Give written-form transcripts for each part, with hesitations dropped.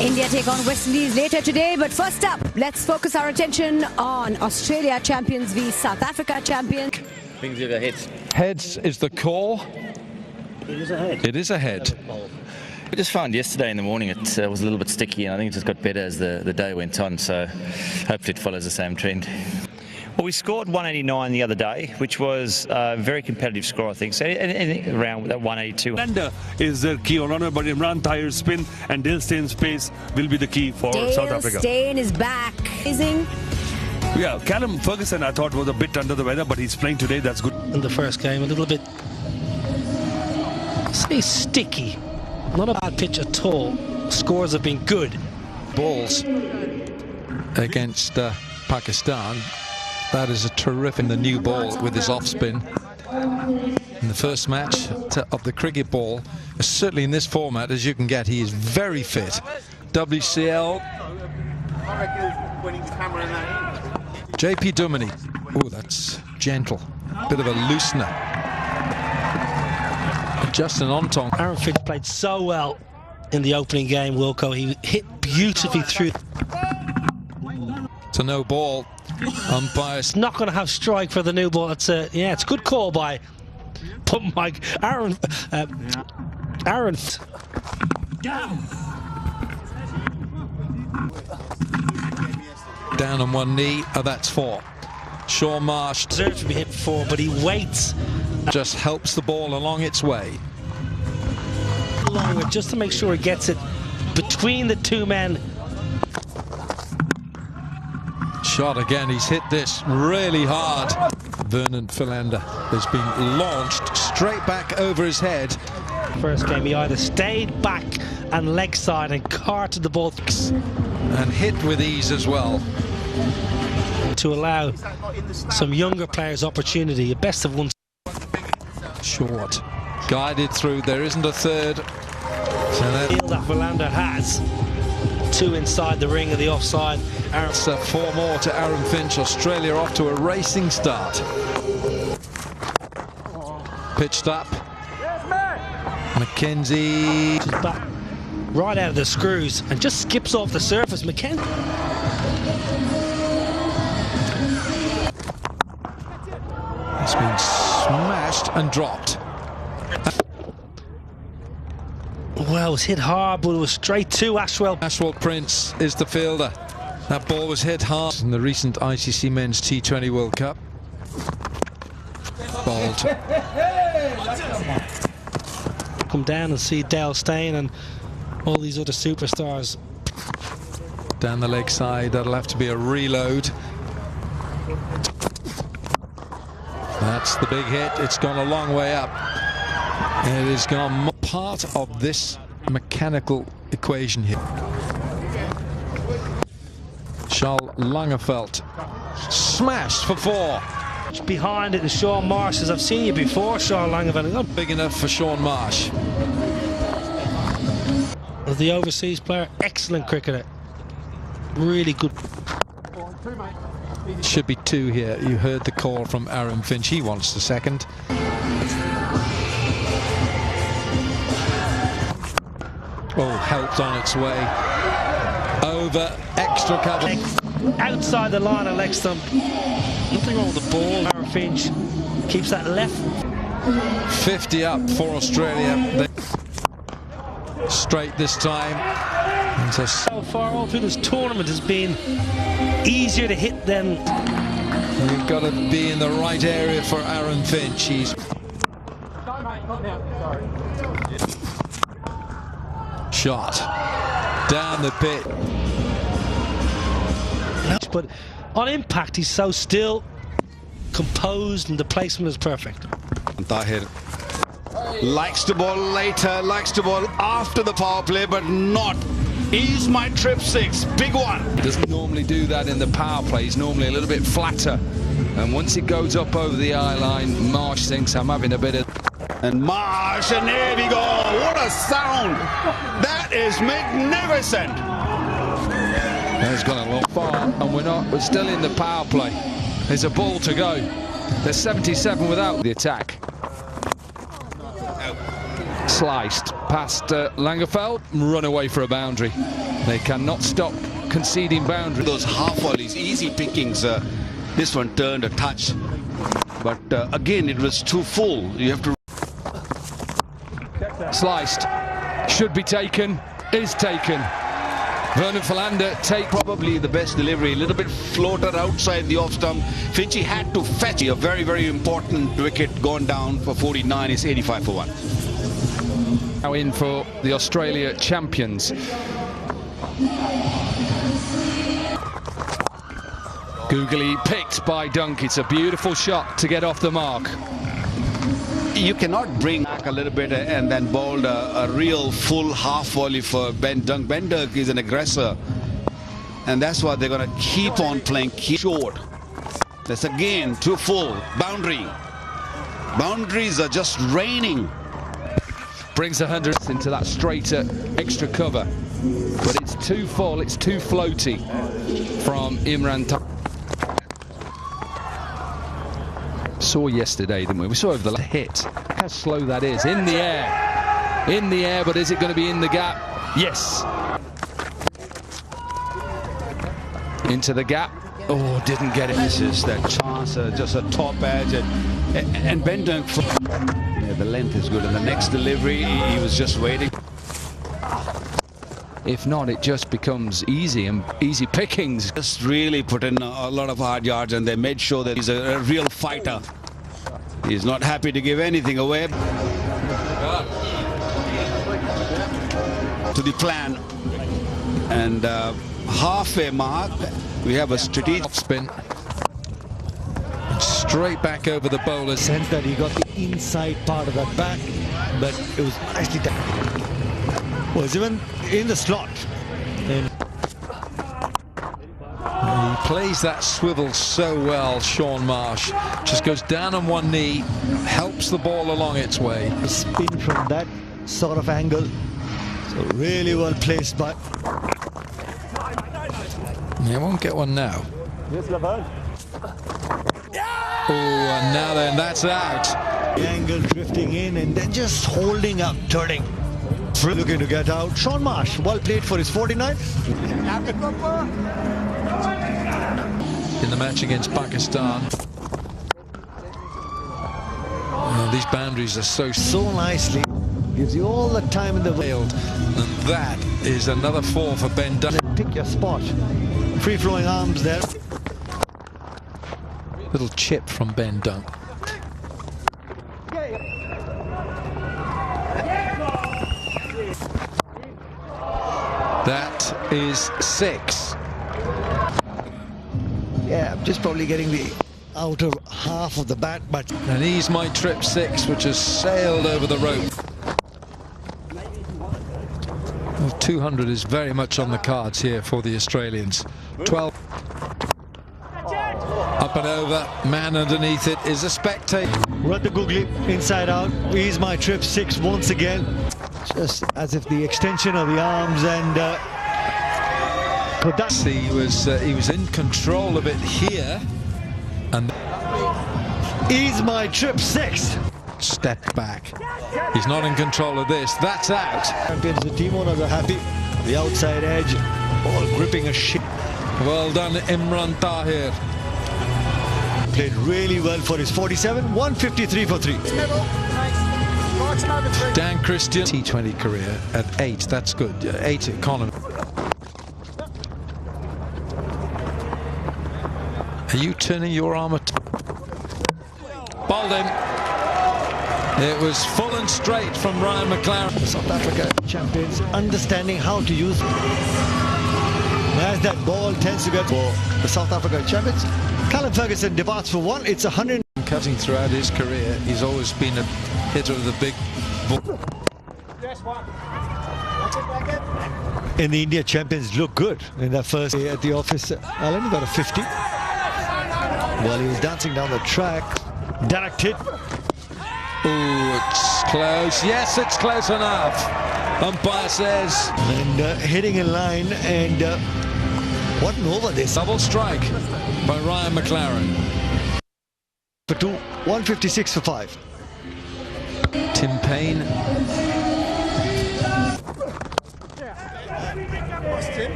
India take on West Indies later today, but first up, let's focus our attention on Australia champions v South Africa champions. Brings you the heads. Heads is the call. It is a head. It is a head. We just found yesterday in the morning it was a little bit sticky, and I think it just got better as the day went on, so hopefully it follows the same trend. Well, we scored 189 the other day, which was a very competitive score, I think. So anything around that 182. Lender is their key on runner, but Imran Tahir's spin and Dale Stein's pace will be the key for South Africa. Dale Steyn is back. Amazing. Yeah, Callum Ferguson I thought was a bit under the weather, but he's playing today. That's good. In the first game, a little bit, say, sticky. Not a bad pitch at all. Scores have been good. Balls against Pakistan. That is a terrific, the new ball with his off spin. In the first match of the cricket ball, certainly in this format as you can get, he is very fit. WCL. JP Duminy. Oh, that's gentle. Bit of a loosener. Justin Ontong. Aaron Finch played so well in the opening game, Wilco. He hit beautifully through. To no ball. Umpires not going to have strike for the new ball. It's a it's a good call by Mike Aaron. Aaron. Down on one knee. Oh, that's four. Shaun Marsh deserves to be hit for, but he waits. Just helps the ball along its way. Longer, just to make sure he gets it between the two men. Shot again, he's hit this really hard. Vernon Philander has been launched straight back over his head. First game, he either stayed back and leg side and carted the ball. And hit with ease as well. To allow some younger players opportunity, a best of one. Short, guided through, there isn't a third. So that Philander has. Two inside the ring of the offside. Four more to Aaron Finch. Australia off to a racing start. Pitched up. McKenzie. Back right out of the screws and just skips off the surface. McKenzie. It's been smashed and dropped. Well, it was hit hard, but it was straight to Ashwell. Ashwell Prince is the fielder. That ball was hit hard in the recent ICC Men's T20 World Cup. Bowled. Come down and see Dale Steyn and all these other superstars. Down the leg side, that'll have to be a reload. That's the big hit. It's gone a long way up. It has gone part of this mechanical equation here. Charles Langerfeldt smashed for four. Behind it is Shaun Marsh, as I've seen you before, Charles Langerfeldt. Not big enough for Shaun Marsh. The overseas player, excellent cricketer. Really good. Should be two here. You heard the call from Aaron Finch. He wants the second. Oh, helped on its way. Over, extra cover. Outside the line of leg stump. Nothing wrong with the ball. Aaron Finch keeps that left. 50 up for Australia. Straight this time. So far all through this tournament has been easier to hit than... You've got to be in the right area for Aaron Finch. He's... Shot down the pit. But on impact, he's so still, composed, and the placement is perfect. Tahir likes the ball later, likes the ball after the power play, but not. He's my trip six, big one. Doesn't normally do that in the power play. He's normally a little bit flatter. And once it goes up over the eye line, Marsh thinks I'm having a bit of... And Marsh, and there we go. What a sound. That is magnificent. That's gone a lot far, and we're still in the power play. There's a ball to go. There's 77 without the attack. Sliced. past Langerfeld, run away for a boundary. They cannot stop conceding boundaries. Those half volleys, easy pickings. This one turned a touch. But again, it was too full. You have to... Sliced. Should be taken. Is taken. Vernon Philander take Probably the best delivery. A little bit floated outside the off stump. Finchie had to fetch a very, very important wicket gone down for 49. It's 85 for 1. now in for the Australia champions. Googly picked by Dunk. It's a beautiful shot to get off the mark. You cannot bring back a little bit and then bowl a real full half volley for Ben Dunk. Ben Dunk is an aggressor, and that's why they're going to keep on playing short. That's again too full. Boundary. Boundaries are just raining. Brings 100 into that straighter extra cover, but it's too full, it's too floaty from Imran Tahir. Saw yesterday, didn't we? We saw over the hit. How slow that is. In the air. In the air, but is it going to be in the gap? Yes. Into the gap. Oh, didn't get it. This is that chance, just a top edge. And Ben Dunk, yeah, the length is good. And the next delivery, he was just waiting. If not, it just becomes easy and easy pickings. Just really put in a lot of hard yards, and they made sure that he's a real fighter. He's not happy to give anything away. To the plan. And halfway mark, we have a strategic spin. Straight back over the bowler. Sense that he got the inside part of that back, but it was nicely done. Was even in the slot. And he plays that swivel so well, Shaun Marsh. Just goes down on one knee, helps the ball along its way. Spin from that sort of angle. So really well placed by... He won't get one now. Oh, and now then, that's out. The angle drifting in and then just holding up, turning. Looking to get out. Shaun Marsh, well played for his 49. In the match against Pakistan. These boundaries are so nicely. Gives you all the time in the world. And that is another 4 for Ben Dunk. Pick your spot. Free-flowing arms there. Little chip from Ben Dunk. That is 6. Yeah, just probably getting the outer half of the bat, but... And he's my trip 6, which has sailed over the rope. Well, 200 is very much on the cards here for the Australians. 12. Up and over, man underneath it is a spectator. Run the Googly, inside out. He's my trip 6 once again. Just as if the extension of the arms and he was in control of it here, and he's my trip 6. Step back. He's not in control of this. That's out. Champions, the team owners are happy. The outside edge, all gripping a shit. Well done, Imran Tahir. Played really well for his 47. 153 for 3. Dan Christian, T20 career at 8. That's good. 8 economy. Are you turning your arm at... Bowled him. It was full and straight from Ryan McLaren. The South Africa champions understanding how to use... As that ball tends to get for the South Africa champions. Callum Ferguson departs for 1. It's 100. Cutting throughout his career, he's always been a hitter of the big ball. And the India champions look good in that first day at the office. Alan got a 50. While he was dancing down the track, direct hit. Oh, it's close. Yes, it's close enough. Umpire says. And hitting in line, and what an over this. Double strike by Ryan McLaren. For 2, 156 for 5. Tim Payne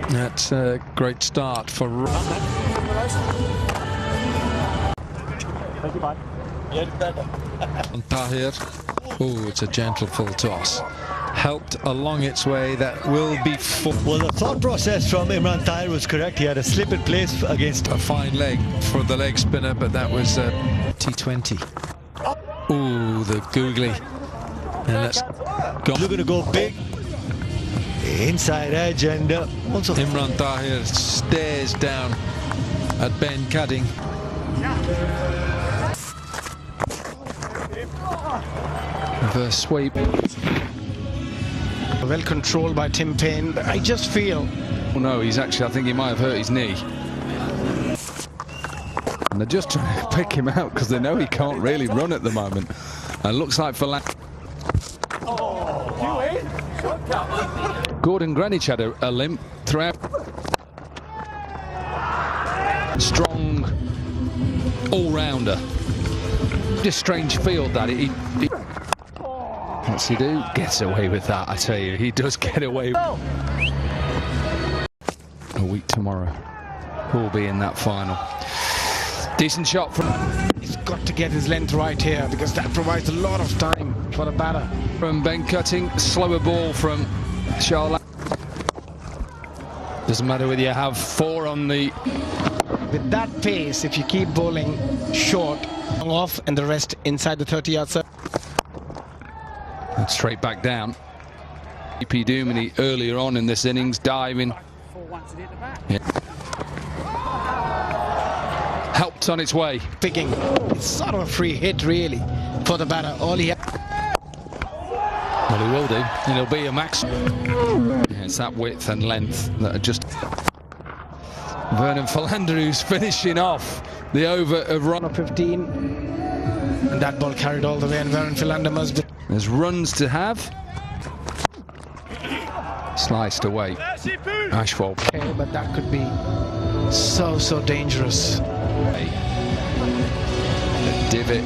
That's a great start for Tahir. Oh, it's a gentle full toss. Helped along its way. That will be full. Well, the thought process from Imran Tahir was correct. He had a slip in place against A fine leg for the leg spinner, but that was T20. Ooh, the googly. And that's gone. looking to go big. Inside edge, and also Imran Tahir stares down at Ben Cutting. Reverse sweep. Well controlled by Tim Paine, but I just feel... Oh no, he's actually, I think he might have hurt his knee. And they're just trying to pick him out because they know he can't really run at the moment. And looks like for Gordon Greenwich had a limp throughout. Strong all-rounder. Just strange field that he what's he do? Gets away with that, I tell you. He does get away. A week tomorrow, who'll be in that final. Decent shot from... He's got to get his length right here because that provides a lot of time for the batter. From Ben Cutting, slower ball from Charlotte. Doesn't matter whether you have 4 on the... With that pace, if you keep bowling short, off and the rest inside the 30-yard circle. And straight back down. EP Doomany earlier on in this innings diving. Yeah. Helped on its way. Picking. It's sort of a free hit really for the batter. All he Well, he will do. And it'll be a max. Yeah, it's that width and length that are just... Vernon Philander, who's finishing off the over of run. 15. And that ball carried all the way, and Vernon Philander must be... There's runs to have. Sliced away. Ashwell. Okay, but that could be so dangerous. The divot.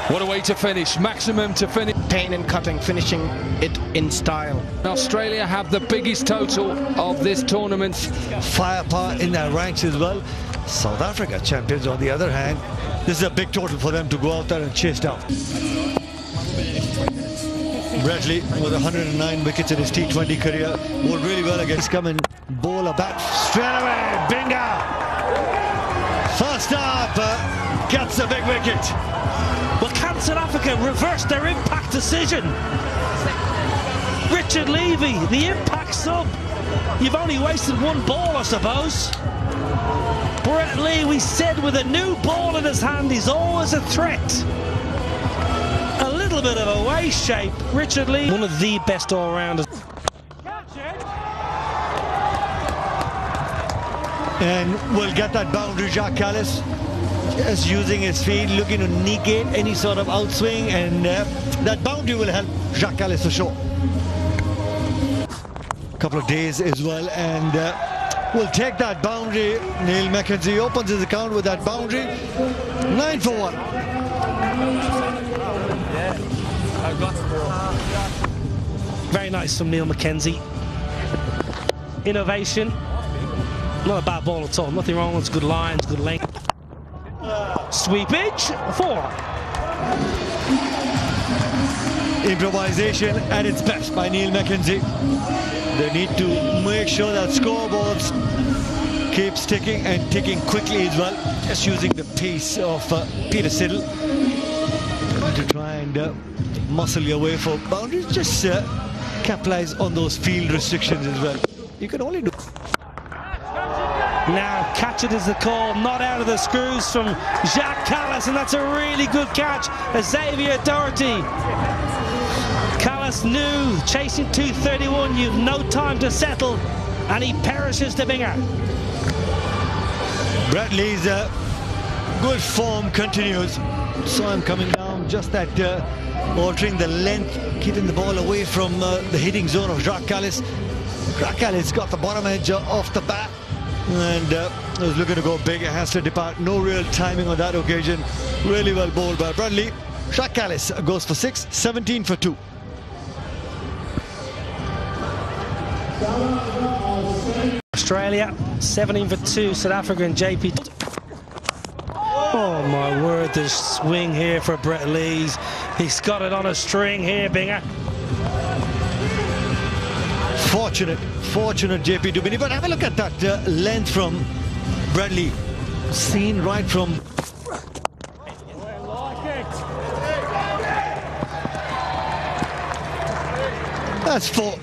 What a way to finish. Maximum to finish. Paine and Cutting finishing it in style. Australia have the biggest total of this tournament. firepower in their ranks as well. South Africa champions, on the other hand, this is a big total for them to go out there and chase down. Bradley with 109 wickets in his T20 career, bowled really well against come and bowl a bat straight away. Binga! First up, gets a big wicket. Well, can South Africa reverse their impact decision? Richard Levy, the impact sub. You've only wasted 1 ball, I suppose. Brett Lee, we said, with a new ball in his hand, he's always a threat. A little bit of a waist shape. Richard Lee, one of the best all-rounders. And we'll get that boundary. Jacques Kallis just using his feet, looking to negate any sort of outswing, and that boundary will help Jacques Kallis for sure. Couple of days as well, and we'll take that boundary. Neil Mackenzie opens his account with that boundary. 9 for 1. Very nice from Neil Mackenzie. Innovation. Not a bad ball at all. Nothing wrong. It's good lines, good length. Sweepage. 4. Improvisation at its best by Neil Mackenzie. They need to make sure that scoreboards keeps ticking and ticking quickly as well. Just using the pace of Peter Siddle to try and muscle your way for boundaries. Just capitalize on those field restrictions as well. You can only do. Now, catch it is the call, not out of the screws from Jacques Kallis, and that's a really good catch. Xavier Doherty. Kallis knew, chasing 231, you've no time to settle, and he perishes the binger. Bradley's good form continues. Saw him coming down, just that altering the length, keeping the ball away from the hitting zone of Jacques Kallis. Jacques Kallis got the bottom edge off the bat, and was looking to go big. It has to depart. No real timing on that occasion. Really well bowled by Bradley. Jacques Kallis goes for 6, 17 for 2. Australia 17 for 2, South Africa and JP. Oh my word, the swing here for Brett Lees. He's got it on a string here, Binger. Fortunate JP Duminy, but have a look at that length from Bradley, seen right from. That's 4.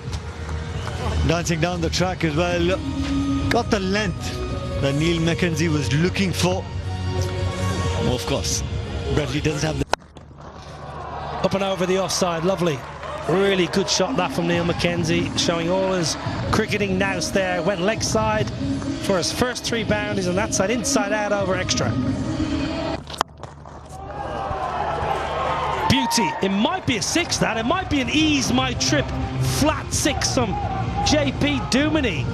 Dancing down the track as well. Got the length that Neil Mackenzie was looking for. Of course, Bradley doesn't have the. Up and over the offside, lovely. Really good shot that from Neil Mackenzie, showing all his cricketing nous there. Went leg side for his first 3 boundaries on that side, inside out over extra. Beauty. It might be a 6 that. It might be an ease my trip flat 6 from JP Duminy.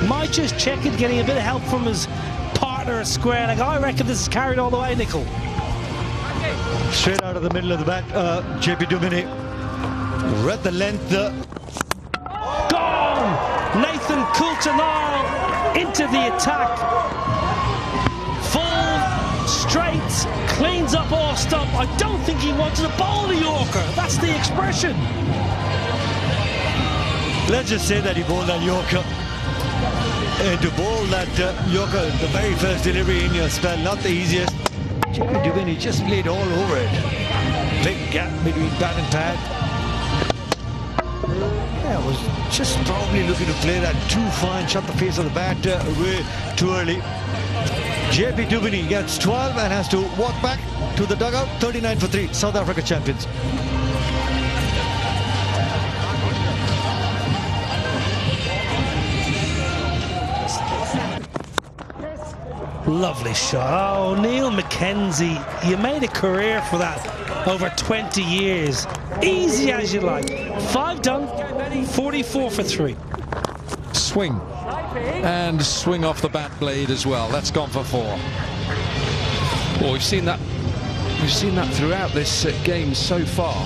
Might just check it, getting a bit of help from his partner at square. Like, I reckon this is carried all the way, Nickel. Straight out of the middle of the bat, JP Duminy. Read the length. Gone! Nathan Coulter-Nile into the attack. Full, straight, cleans up off stump. I don't think he wanted to bowl the Yorker. That's the expression. Let's just say that he bowled that Yorker. And to bowl that Yorker, the very first delivery in your spell, not the easiest. JP Duminy just played all over it. Big gap between bat and pad. Yeah, was just probably looking to play that too fine, shut the face of the bat way too early. JP Duminy gets 12 and has to walk back to the dugout. 39 for 3, South Africa champions. Lovely shot. Oh, Neil Mackenzie, you made a career for that over 20 years. Easy as you like. 5 done, 44 for 3. Swing. And swing off the bat blade as well. That's gone for 4. Well, we've seen that throughout this game so far,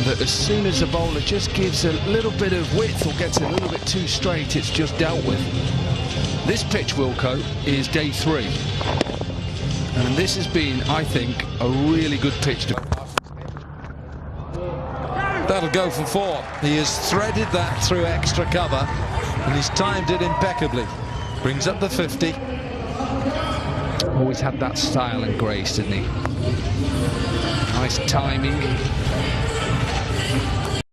that as soon as a bowler just gives a little bit of width or gets a little bit too straight, it's just dealt with. This pitch, Wilco, is day 3. And this has been, I think, a really good pitch to... That'll go for 4. He has threaded that through extra cover, and he's timed it impeccably. Brings up the 50. Always had that style and grace, didn't he? Nice timing.